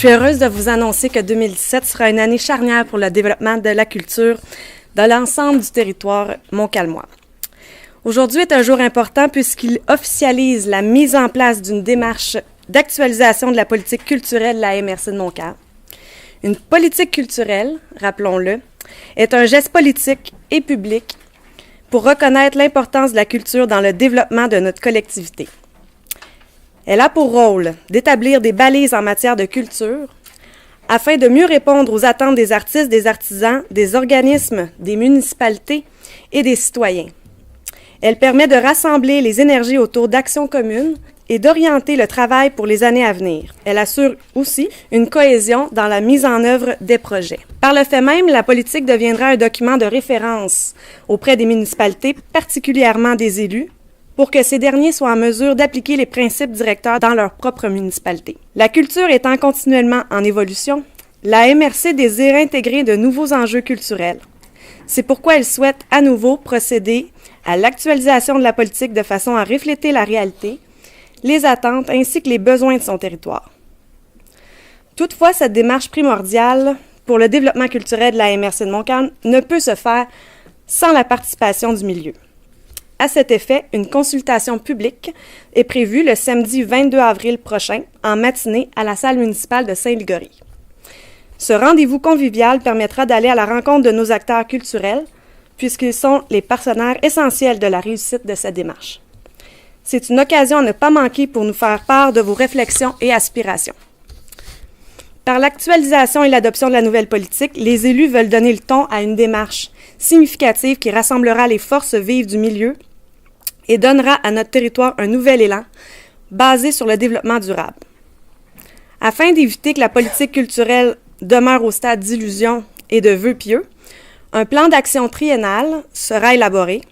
suis heureuse de vous annoncer que 2017 sera une année charnière pour le développement de la culture de l'ensemble du territoire montcalmois. Aujourd'hui est un jour important puisqu'il officialise la mise en place d'une démarche d'actualisation de la politique culturelle de la MRC de Montcalm. Une politique culturelle, rappelons-le, est un geste politique et public pour reconnaître l'importance de la culture dans le développement de notre collectivité. Elle a pour rôle d'établir des balises en matière de culture afin de mieux répondre aux attentes des artistes, des artisans, des organismes, des municipalités et des citoyens. Elle permet de rassembler les énergies autour d'actions communes et d'orienter le travail pour les années à venir. Elle assure aussi une cohésion dans la mise en œuvre des projets. Par le fait même, la politique deviendra un document de référence auprès des municipalités, particulièrement des élus, pour que ces derniers soient en mesure d'appliquer les principes directeurs dans leur propre municipalité. La culture étant continuellement en évolution, la MRC désire intégrer de nouveaux enjeux culturels. C'est pourquoi elle souhaite à nouveau procéder à l'actualisation de la politique de façon à refléter la réalité, les attentes ainsi que les besoins de son territoire. Toutefois, cette démarche primordiale pour le développement culturel de la MRC de Montcalm ne peut se faire sans la participation du milieu. À cet effet, une consultation publique est prévue le samedi 22 avril prochain, en matinée, à la salle municipale de Saint-Ligory. Ce rendez-vous convivial permettra d'aller à la rencontre de nos acteurs culturels, puisqu'ils sont les partenaires essentiels de la réussite de cette démarche. C'est une occasion à ne pas manquer pour nous faire part de vos réflexions et aspirations. Par l'actualisation et l'adoption de la nouvelle politique, les élus veulent donner le ton à une démarche significative qui rassemblera les forces vives du milieu et donnera à notre territoire un nouvel élan basé sur le développement durable. Afin d'éviter que la politique culturelle demeure au stade d'illusion et de vœux pieux, un plan d'action triennal sera élaboré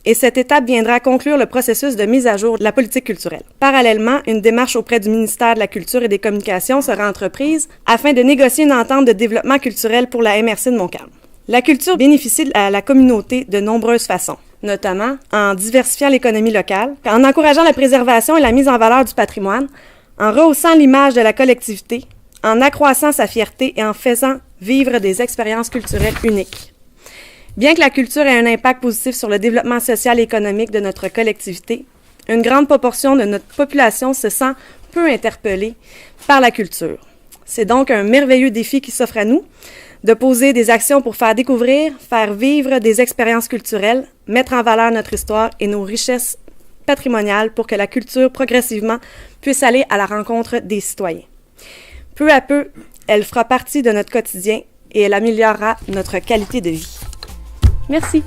et cette étape viendra conclure le processus de mise à jour de la politique culturelle. Parallèlement, une démarche auprès du ministère de la Culture et des Communications sera entreprise afin de négocier une entente de développement culturel pour la MRC de Montcalm. La culture bénéficie à la communauté de nombreuses façons, notamment en diversifiant l'économie locale, en encourageant la préservation et la mise en valeur du patrimoine, en rehaussant l'image de la collectivité, en accroissant sa fierté et en faisant vivre des expériences culturelles uniques. Bien que la culture ait un impact positif sur le développement social et économique de notre collectivité, une grande proportion de notre population se sent peu interpellée par la culture. C'est donc un merveilleux défi qui s'offre à nous, de poser des actions pour faire découvrir, faire vivre des expériences culturelles, mettre en valeur notre histoire et nos richesses patrimoniales pour que la culture, progressivement, puisse aller à la rencontre des citoyens. Peu à peu, elle fera partie de notre quotidien et elle améliorera notre qualité de vie. Merci.